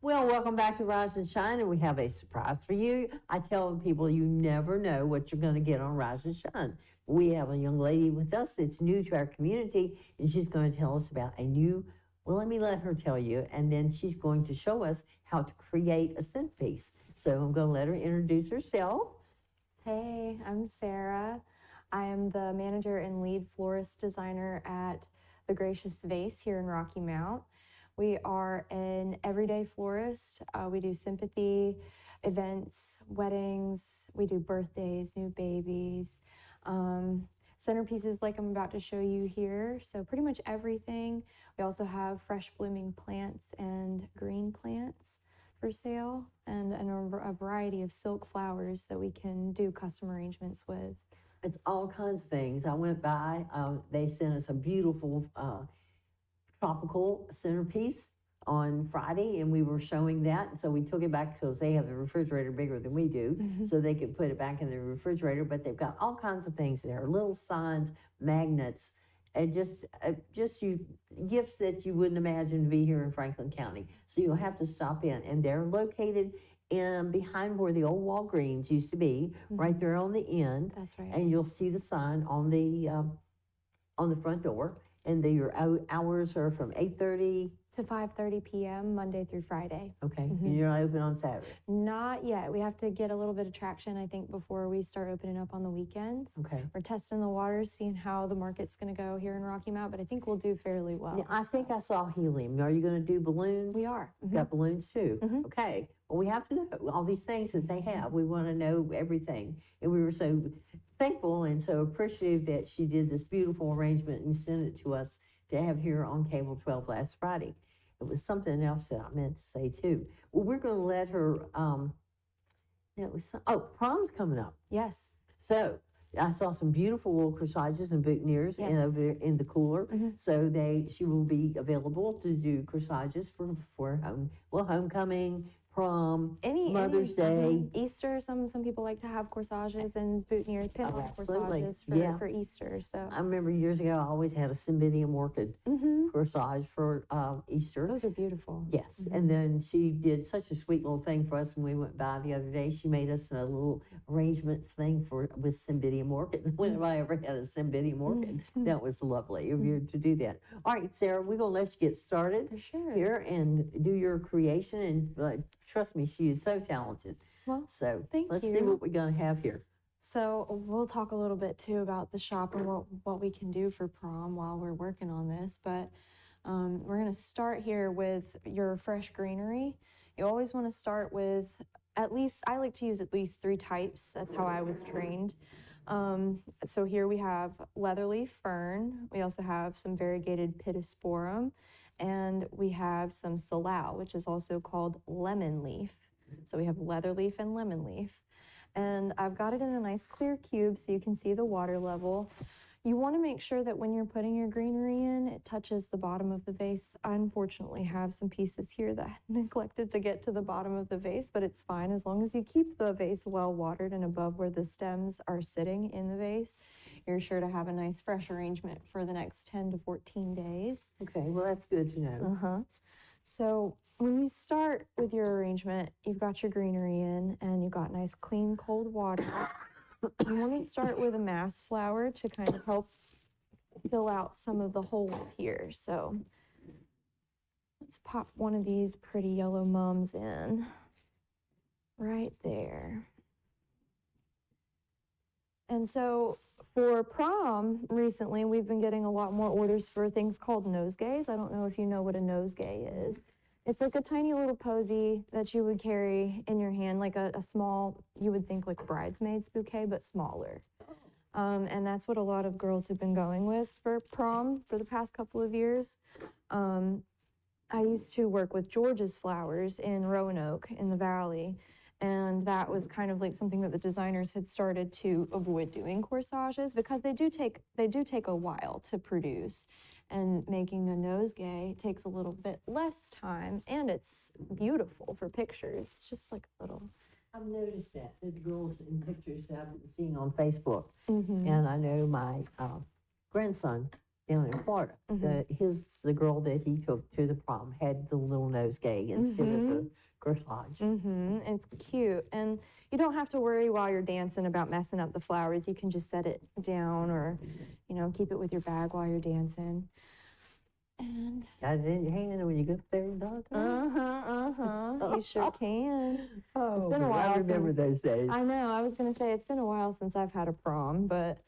Well, welcome back to Rise and Shine, and we have a surprise for you. I tell people you never know what you're going to get on Rise and Shine. We have a young lady with us that's new to our community, and she's going to tell us about a new. Well, let me let her tell you, and then she's going to show us how to create a centerpiece. So I'm going to let her introduce herself. Hey, I'm Sarah. I am the manager and lead florist designer at The Gracious Vase here in Rocky Mount. We are an everyday florist. We do sympathy events, weddings, we do birthdays, new babies, centerpieces like I'm about to show you here. So pretty much everything. We also have fresh blooming plants and green plants for sale, and a variety of silk flowers that we can do custom arrangements with. It's all kinds of things. I went by, they sent us a beautiful tropical centerpiece on Friday, and we were showing that. So we took it back because they have the refrigerator bigger than we do, so they could put it back in the refrigerator. But they've got all kinds of things there: little signs, magnets, and just you gifts that you wouldn't imagine to be here in Franklin County. So you'll have to stop in, and they're located in behind where the old Walgreens used to be, right there on the end. That's right. And you'll see the sign on the front door. And your hours are from 8:30 to 5:30 p.m. Monday through Friday. Okay, and you're not open on Saturday? Not yet. We have to get a little bit of traction, I think, before we start opening up on the weekends. Okay. We're testing the waters, seeing how the market's going to go here in Rocky Mount, but I think we'll do fairly well. Yeah, I think I saw helium. Are you going to do balloons? We are. Got balloons too? Okay. Well, we have to know all these things that they have. We want to know everything. And we were so thankful and so appreciative that she did this beautiful arrangement and sent it to us to have here on Cable 12 last Friday. It was something else that I meant to say too. Well, we're going to let her, prom's coming up. Yes. So I saw some beautiful little corsages and boutonnieres over there in the cooler. So she will be available to do corsages for homecoming, prom, Mother's Day. Easter, some people like to have corsages and boutonnieres, pin-on corsages for Easter. So I remember years ago, I always had a Cymbidium orchid corsage for Easter. Those are beautiful. Yes, and then she did such a sweet little thing for us when we went by the other day. She made us a little arrangement thing with Cymbidium orchid. Whenever I ever had a Cymbidium orchid, that was lovely of you to do that. All right, Sarah, we're going to let you get started here and do your creation. And trust me, she is so talented. Well, so thank let's you. see what we're going to have here. So we'll talk a little bit too about the shop and what we can do for prom while we're working on this. But we're going to start here with your fresh greenery. You always want to start with at least, I like to use at least 3 types. That's how I was trained. So here we have leatherleaf fern. We also have some variegated pittosporum. And we have some salal, which is also called lemon leaf. So we have leatherleaf and lemon leaf. And I've got it in a nice clear cube so you can see the water level. You want to make sure that when you're putting your greenery in, it touches the bottom of the vase. I unfortunately have some pieces here that I neglected to get to the bottom of the vase, but it's fine as long as you keep the vase well watered and above where the stems are sitting in the vase. You're sure to have a nice fresh arrangement for the next 10 to 14 days. Okay, well, that's good to know. So when you start with your arrangement, you've got your greenery in and you've got nice, clean, cold water. You want to start with a mass flower to kind of help fill out some of the holes here. So let's pop one of these pretty yellow mums in right there. And so for prom recently, we've been getting a lot more orders for things called nosegays. I don't know if you know what a nosegay is. It's like a tiny little posy that you would carry in your hand, like a small, you would think like a bridesmaid's bouquet, but smaller. And that's what a lot of girls have been going with for prom for the past couple of years. I used to work with George's Flowers in Roanoke in the Valley. And that was kind of like something that the designers had started to avoid doing corsages because they do take a while to produce. And making a nosegay takes a little bit less time, and it's beautiful for pictures. It's just like a little. I've noticed that the girls in pictures that I've been seeing on Facebook, and I know my grandson down in Florida. The girl that he took to the prom had the little nosegay instead of the corsage. It's cute. And you don't have to worry while you're dancing about messing up the flowers. You can just set it down or, keep it with your bag while you're dancing. And got it in your hand when you go up there and dance. You sure can. Oh, it's been a while. I remember those days. I know. I was gonna say it's been a while since I've had a prom, but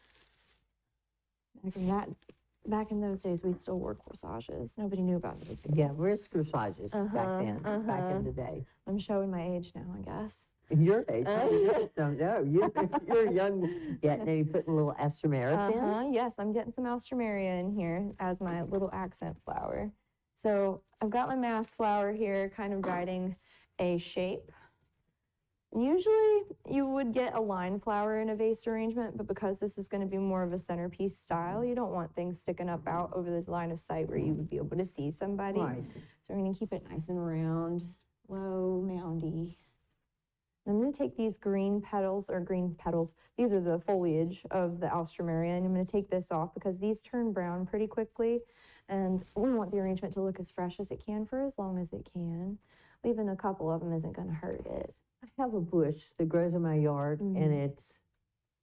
back in those days, we'd still wear corsages. Nobody knew about those. Yeah, wrist corsages back then, back in the day. I'm showing my age now, I guess. Your age, you just don't know. You're young yet. Now you putting a little astramaris in. Yes, I'm getting some alstramaria in here as my little accent flower. So I've got my mass flower here, kind of guiding a shape. Usually you would get a line flower in a vase arrangement, but because this is going to be more of a centerpiece style, you don't want things sticking up out over this line of sight where you would be able to see somebody. Right. So we're going to keep it nice and round, low, moundy. I'm going to take these green petals, these are the foliage of the alstramaria, and I'm going to take this off because these turn brown pretty quickly, and we want the arrangement to look as fresh as it can for as long as it can. Leaving a couple of them isn't going to hurt it. I have a bush that grows in my yard, and it's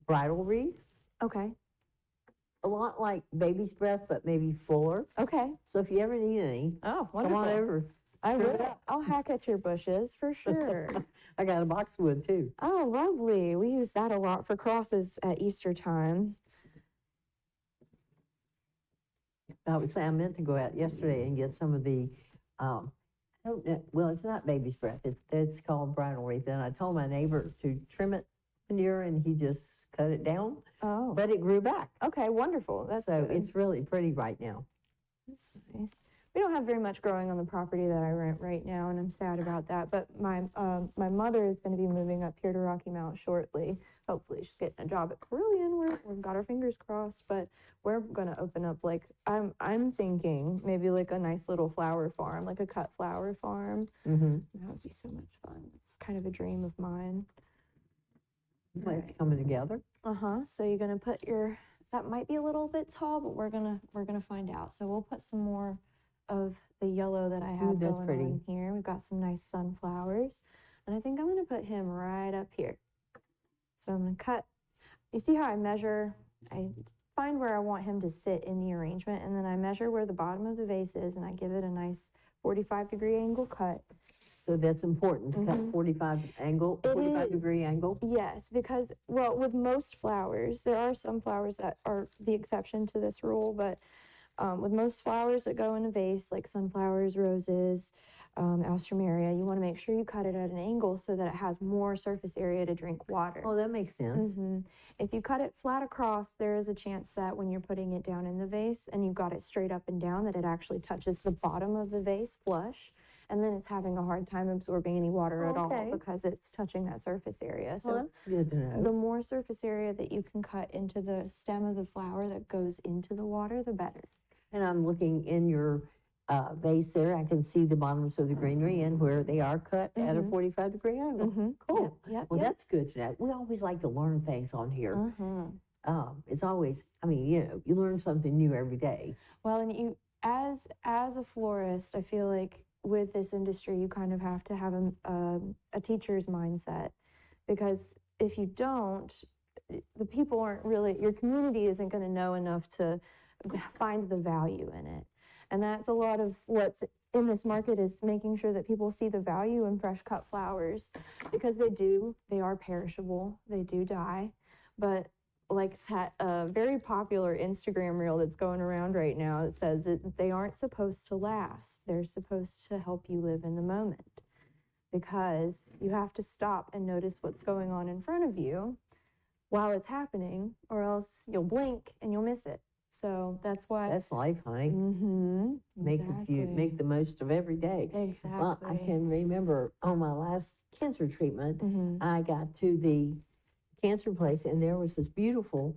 bridal wreath. Okay. A lot like baby's breath, but maybe fuller. Okay. So if you ever need any, Oh, come wonderful. on over. I will. I'll hack at your bushes for sure. I got a boxwood too. Oh, lovely. We use that a lot for crosses at Easter time. I meant to go out yesterday and get some of the, I don't know, well, it's not baby's breath. It's called bridal wreath. And I told my neighbor to trim it near, and he just cut it down. Oh. But it grew back. Okay, wonderful. That's so good. it's really pretty right now. That's nice. We don't have very much growing on the property that I rent right now, and I'm sad about that. But my mother is going to be moving up here to Rocky Mount shortly. Hopefully, she's getting a job at Carillion. We've got our fingers crossed. But we're going to open up I'm thinking maybe like a nice little flower farm, like a cut flower farm. That would be so much fun. It's kind of a dream of mine. It's coming together. So you're going to put that might be a little bit tall, but we're gonna find out. So we'll put some more of the yellow that I have that's going pretty. on here. We've got some nice sunflowers, and I think I'm gonna put him right up here. So I'm gonna cut. You see how I measure? I find where I want him to sit in the arrangement, and then I measure where the bottom of the vase is, and I give it a nice 45-degree angle cut. So that's important to cut 45-degree angle. Yes, because, well, with most flowers, there are some flowers that are the exception to this rule, but with most flowers that go in a vase, like sunflowers, roses, alstramaria, you want to make sure you cut it at an angle so that it has more surface area to drink water. Oh, that makes sense. If you cut it flat across, there is a chance that when you're putting it down in the vase and you've got it straight up and down, that it actually touches the bottom of the vase flush, and then it's having a hard time absorbing any water at all because it's touching that surface area. So that's good to know. the more surface area that you can cut into the stem of the flower that goes into the water, the better. And I'm looking in your vase there. I can see the bottoms of the greenery and where they are cut at a 45-degree angle. Cool. Yep, Well, that's good to know. We always like to learn things on here. It's always, you learn something new every day. Well, and as a florist, I feel like with this industry, you kind of have to have a teacher's mindset, because if you don't, the people aren't really, your community isn't going to know enough to find the value in it. And that's a lot of what's in this market, is making sure that people see the value in fresh cut flowers, because they are perishable, they do die. But like that very popular Instagram reel that's going around right now that says that they aren't supposed to last. They're supposed to help you live in the moment, because you have to stop and notice what's going on in front of you while it's happening, or else you'll blink and you'll miss it. So that's why. That's life, honey. Exactly. Make the most of every day. Exactly. Well, I can remember on my last cancer treatment, I got to the cancer place, and there was this beautiful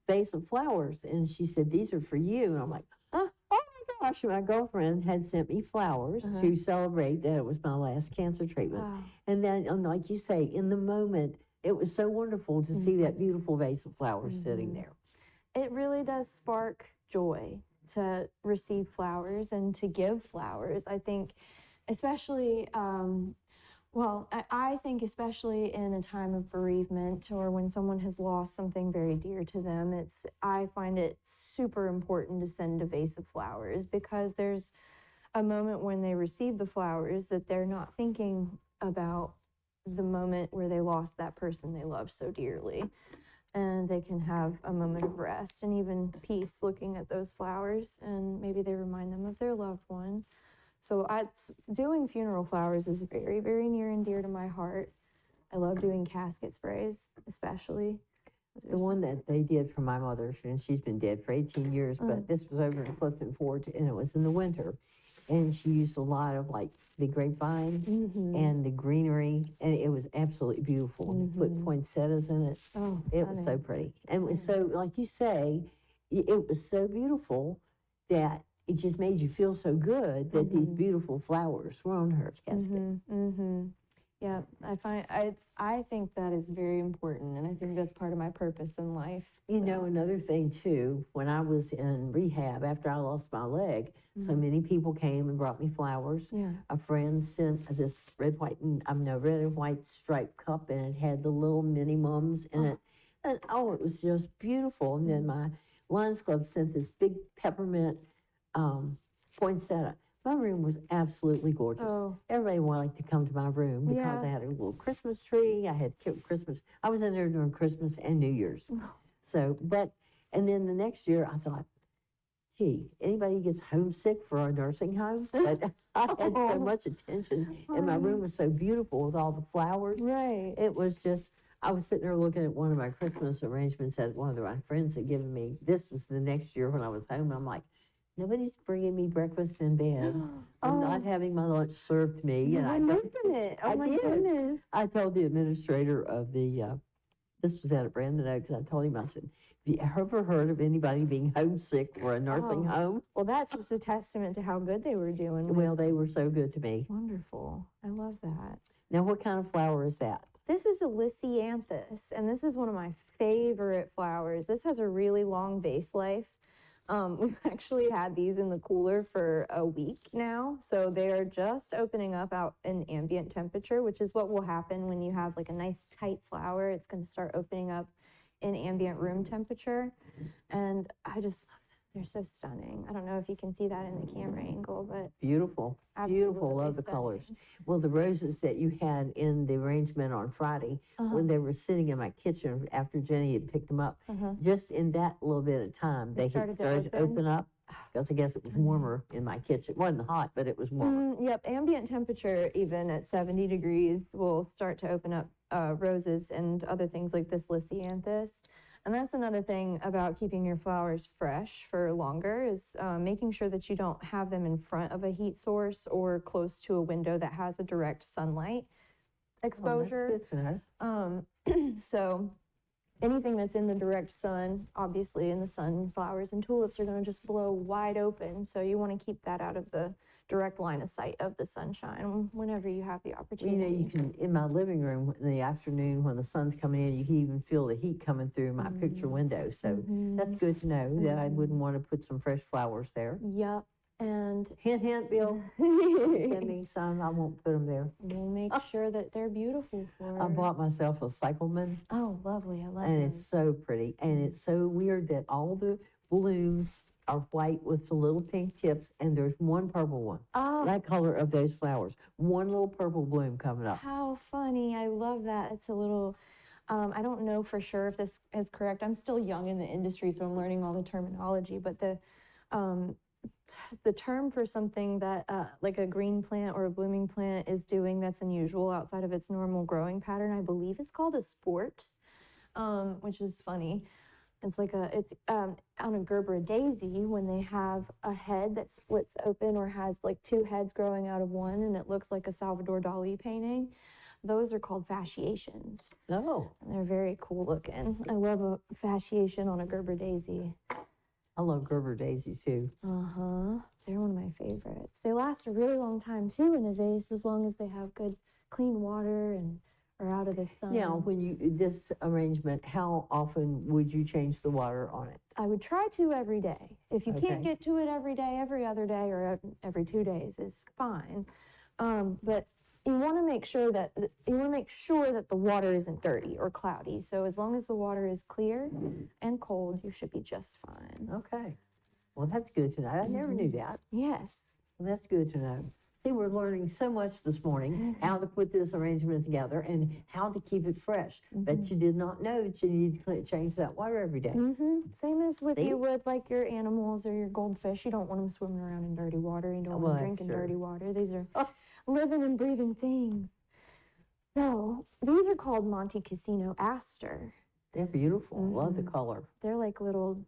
vase of flowers, and she said, "These are for you." And I'm like, oh my gosh. My girlfriend had sent me flowers to celebrate that it was my last cancer treatment. Wow. And then, like you say, in the moment, it was so wonderful to see that beautiful vase of flowers sitting there. It really does spark joy to receive flowers and to give flowers. I think, especially, I think especially in a time of bereavement or when someone has lost something very dear to them, I find it super important to send a vase of flowers because there's a moment when they receive the flowers that they're not thinking about the moment where they lost that person they love so dearly. And they can have a moment of rest and even peace looking at those flowers, and maybe they remind them of their loved one. So doing funeral flowers is very, very near and dear to my heart. I love doing casket sprays, especially. The one that they did for my mother, and she's been dead for 18 years, but this was over in Clifton Forge, and it was in the winter. And she used a lot of like the grapevine and the greenery, and it was absolutely beautiful. And put poinsettias in it. Oh, It was so pretty. And it was so, like you say, it was so beautiful that it just made you feel so good that these beautiful flowers were on her casket. Yeah, I think that is very important, and I think that's part of my purpose in life. You know, another thing too, when I was in rehab after I lost my leg, so many people came and brought me flowers. Yeah. A friend sent this red, and white striped cup, and it had the little mini mums in it. And it was just beautiful. And then my Lions Club sent this big peppermint poinsettia. My room was absolutely gorgeous. Oh. Everybody wanted to come to my room because Yeah. I had a little Christmas tree. I had Christmas. I was in there during Christmas and New Year's. So, and then the next year I thought, gee, anybody gets homesick for a nursing home? But I had so much attention, and my room was so beautiful with all the flowers. Right. It was just, I was sitting there looking at one of my Christmas arrangements that one of my friends had given me. This was the next year when I was home. I'm like, nobody's bringing me breakfast in bed. I'm not having my lunch served to me. And I'm missing it. Oh, my goodness. I told the administrator of this was out at Brandon Oaks. I told him, I said, have you ever heard of anybody being homesick for a nursing home? Well, that's just a testament to how good they were doing. Well, they were so good to me. Wonderful. I love that. Now, what kind of flower is that? This is a Lysianthus, and this is one of my favorite flowers. This has a really long vase life. We've actually had these in the cooler for a week now, so they are just opening up out in ambient temperature, which is what will happen when you have like a nice tight flower. It's going to start opening up in ambient room temperature, and I just love them. They're so stunning. I don't know if you can see that in the camera angle, but Beautiful, beautiful. Love the absolutely colors. stunning. Well, the roses that you had in the arrangement on Friday, when they were sitting in my kitchen after Jenny had picked them up, just in that little bit of time, they had started to started to open up. Because I guess it was warmer in my kitchen. It wasn't hot, but it was warmer. Yep, ambient temperature, even at 70 degrees, will start to open up roses and other things like this Lysianthus. And that's another thing about keeping your flowers fresh for longer is making sure that you don't have them in front of a heat source or close to a window that has a direct sunlight exposure. That's good to know. So anything that's in the direct sun, obviously in the sun, flowers and tulips are going to just blow wide open. So you want to keep that out of the direct line of sight of the sunshine whenever you have the opportunity. You know, you can, in my living room in the afternoon when the sun's coming in, you can even feel the heat coming through my picture window. So that's good to know that I wouldn't want to put some fresh flowers there. Yep. And Hint, hint, Bill. Send me some. I won't put them there. we'll make sure that they're beautiful for I bought myself a cyclamen, Oh, lovely. I love and it. it's so pretty. And it's so weird that all the blooms are white with the little pink tips, and there's one purple one. Oh, That color of those flowers. One little purple bloom coming up. how funny. I love that. It's a little, I don't know for sure if this is correct. I'm still young in the industry, so I'm learning all the terminology, but the term for something that like a green plant or a blooming plant is doing that's unusual outside of its normal growing pattern, I believe it's called a sport, which is funny. It's like it's on a Gerbera daisy when they have a head that splits open or has like two heads growing out of one and it looks like a Salvador Dali painting. Those are called fasciations. Oh, And they're very cool looking. I love a fasciation on a Gerber daisy. I love Gerber daisies too. They're one of my favorites. They last a really long time too in a vase as long as they have good clean water and or out of the sun. Now, when you, this arrangement, how often would you change the water on it? I would try to every day. If you Okay. can't get to it every day, every other day, or every 2 days is fine. But you want to make sure that the water isn't dirty or cloudy. So as long as the water is clear and cold, you should be just fine. Okay. Well, that's good to know. I never knew that. Yes. Well, that's good to know. See, we're learning so much this morning, how to put this arrangement together and how to keep it fresh. Bet you did not know that you need to change that water every day. Same as with See? you would like your animals or your goldfish. You don't want them swimming around in dirty water. You don't Well, want them that's drinking true. dirty water. These are Oh. living and breathing things. So these are called Monte Cassino aster. They're beautiful. Love the color. They're like little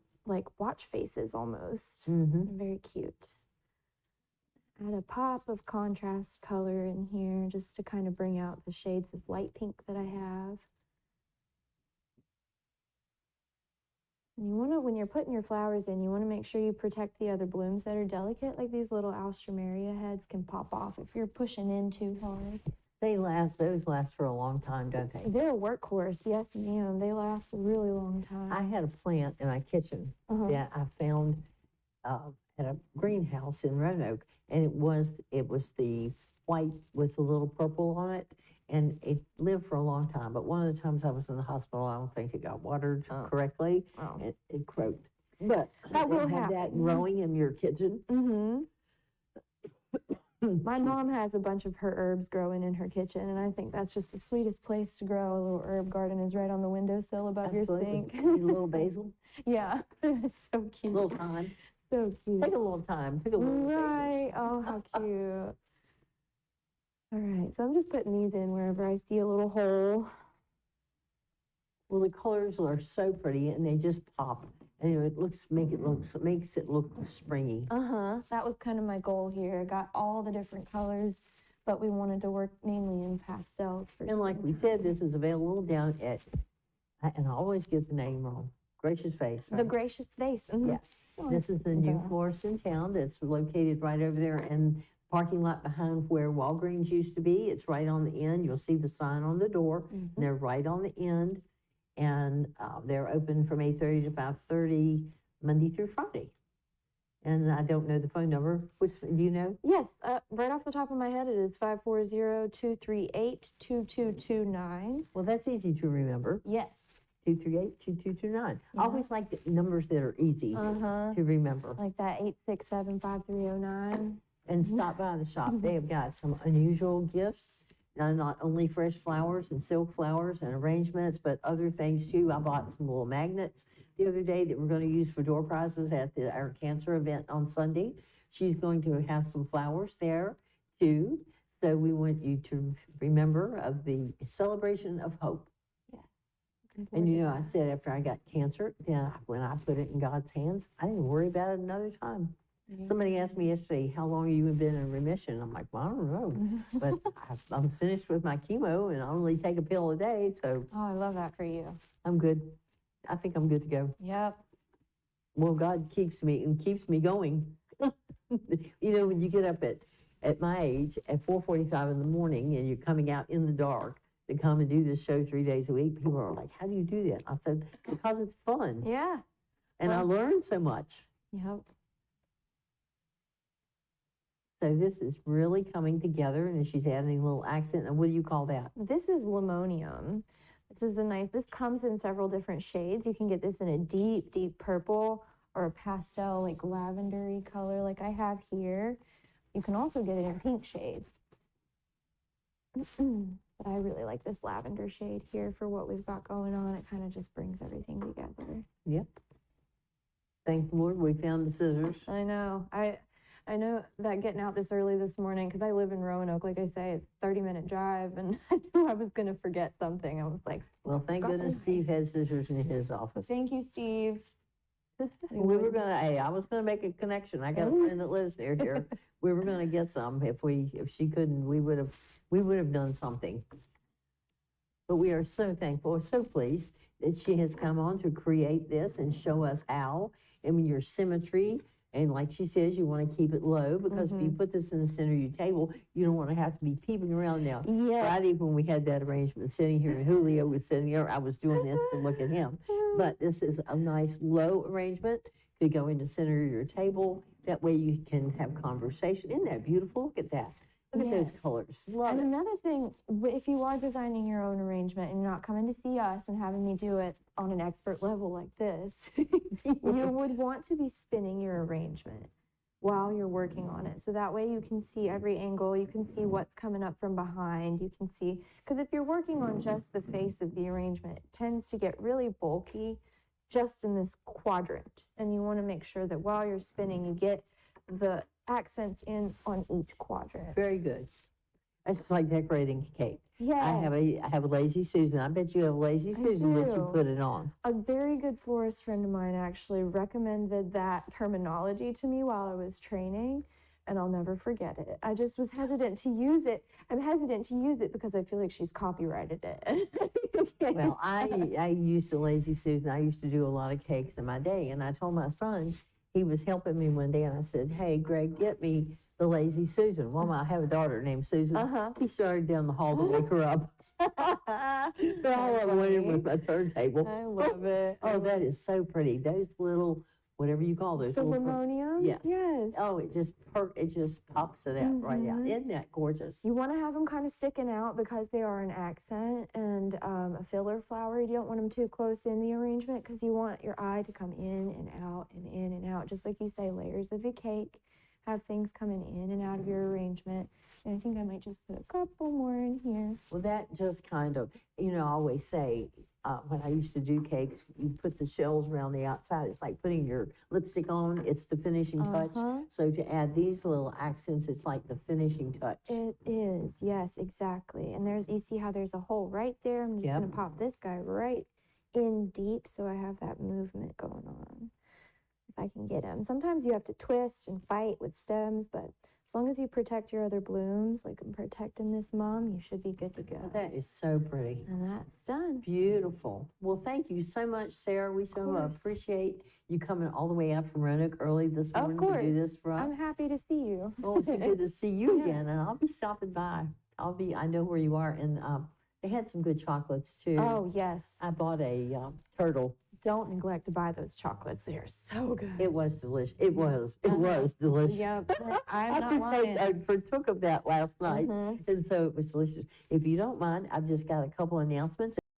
watch faces almost. Mm-hmm. They're very cute. Add a pop of contrast color in here just to kind of bring out the shades of light pink that I have. And you want to, when you're putting your flowers in, you want to make sure you protect the other blooms that are delicate, like these little alstroemeria heads can pop off if you're pushing in too hard. Those last for a long time, don't they? They're a workhorse, yes ma'am. They last a really long time. I had a plant in my kitchen that I found at a greenhouse in Roanoke, and it was the white with a little purple on it, and it lived for a long time. But one of the times I was in the hospital, I don't think it got watered correctly, and it croaked. But That will have happen. that growing in your kitchen. My mom has a bunch of her herbs growing in her kitchen, and I think that's just the sweetest place to grow. A little herb garden is right on the windowsill above your Absolutely. sink. Need a little basil, Yeah, it's so a cute. little thyme. So cute. Take a little time. Pick a little basil. Right. Oh, how cute. All right, so I'm just putting these in wherever I see a little hole. Well, the colors are so pretty, and they just pop. And it makes it look springy. That was kind of my goal here. Got all the different colors, but we wanted to work mainly in pastels. And like we said, this is available down at, and I always get the name wrong, Gracious Face. The Right? Gracious Face. Yes. This is the new florist in town that's located right over there in the parking lot behind where Walgreens used to be. It's right on the end. You'll see the sign on the door. And they're right on the end. And they're open from 8:30 to 5:30, Monday through Friday. And I don't know the phone number. Which, do you know? Yes, right off the top of my head, it is 540-238-2229. Well, that's easy to remember. Yes. 238-2229. Yeah. I always like the numbers that are easy to remember. Like that 867-5309. And stop by the shop. They have got some unusual gifts. Now, not only fresh flowers and silk flowers and arrangements, but other things too. I bought some little magnets the other day that we're going to use for door prizes at our cancer event on Sunday. She's going to have some flowers there too. So we want you to remember of the celebration of hope. And you know, I said after I got cancer, when I put it in God's hands, I didn't worry about it another time. Somebody asked me yesterday, how long have you been in remission? I'm like, well, I don't know, but I'm finished with my chemo and I only take a pill a day, so Oh, I love that for you. I'm good. I think I'm good to go. Yep. Well, God keeps me going. You know, when you get up at my age, at 4:45 in the morning, and you're coming out in the dark to come and do this show 3 days a week, people are like, how do you do that? I said, because it's fun. Yeah. And I learned so much. Yep. So this is really coming together, and she's adding a little accent. And what do you call that? This is limonium. This comes in several different shades. You can get this in a deep, deep purple or a pastel, like lavendery color like I have here. You can also get it in pink shades. But I really like this lavender shade here for what we've got going on. It kind of just brings everything together. Yep. Thank the Lord we found the scissors. I know. I know that getting out this early this morning, because I live in Roanoke, like I say, it's a 30-minute drive, and I knew I was going to forget something. I was like, Well, thank goodness Steve has scissors in his office. thank you, Steve. I was gonna make a connection. I got a friend that lives near here. We were gonna get some. If she couldn't, we would have done something. But we are so thankful, so pleased that she has come on to create this and show us how. And your symmetry And like she says, you want to keep it low because if you put this in the center of your table, you don't want to have to be peeping around now. Yeah. Friday, when we had that arrangement sitting here and Julio was sitting there, I was doing this to look at him. But this is a nice low arrangement. Could go in the center of your table. That way you can have conversation. Isn't that beautiful? Look at that. Look at those Yes. colors. Love And it. another thing, if you are designing your own arrangement and you're not coming to see us and having me do it on an expert level like this, you would want to be spinning your arrangement while you're working on it. So that way you can see every angle, you can see what's coming up from behind, you can see, because if you're working on just the face of the arrangement, it tends to get really bulky just in this quadrant. And you want to make sure that while you're spinning, you get the accents in on each quadrant. Very good. It's just like decorating cake. Yes. I have a Lazy Susan. I bet you have a Lazy Susan that you do. put it on. A very good florist friend of mine actually recommended that terminology to me while I was training, and I'll never forget it. I just was hesitant to use it. I'm hesitant to use it because I feel like she's copyrighted it. Well, I used the Lazy Susan. I used to do a lot of cakes in my day, and I told my son, he was helping me one day, and I said, "Hey, Greg, get me the Lazy Susan." Well, I have a daughter named Susan. He started down the hall to wake her up. So all I wanted was my turntable. I love it. Oh, that is so pretty. Those little, whatever you call those. The little limonium? Yes. Yes. Oh, it just pops it out right out. Isn't that gorgeous? You want to have them kind of sticking out because they are an accent and a filler flower. You don't want them too close in the arrangement because you want your eye to come in and out and in and out. Just like you say, layers of a cake. Have things coming in and out of your arrangement. And I think I might just put a couple more in here. Well, that just kind of, I always say, when I used to do cakes, you put the shells around the outside. It's like putting your lipstick on. It's the finishing touch. So to add these little accents, it's like the finishing touch. It is, yes, exactly. And you see how there's a hole right there. I'm just Yep. gonna pop this guy right in deep so I have that movement going on. If I can get him. Sometimes you have to twist and fight with stems, but as long as you protect your other blooms, like I'm protecting this mom, you should be good to go. That is so pretty. And that's done. Beautiful. Well, thank you so much, Sarah. We so course. appreciate you coming all the way out from Roanoke early this Of morning to course. do this for us. I'm happy to see you. Well, it's good to see you Yeah. again, and I'll be stopping by. I know where you are, and they had some good chocolates too. Oh, yes. I bought a turtle. Don't neglect to buy those chocolates. They are so good. It was delicious. It was delicious. Yep. I'm not lying. I partook of that last night, Mhm. and so it was delicious. If you don't mind, I've just got a couple announcements.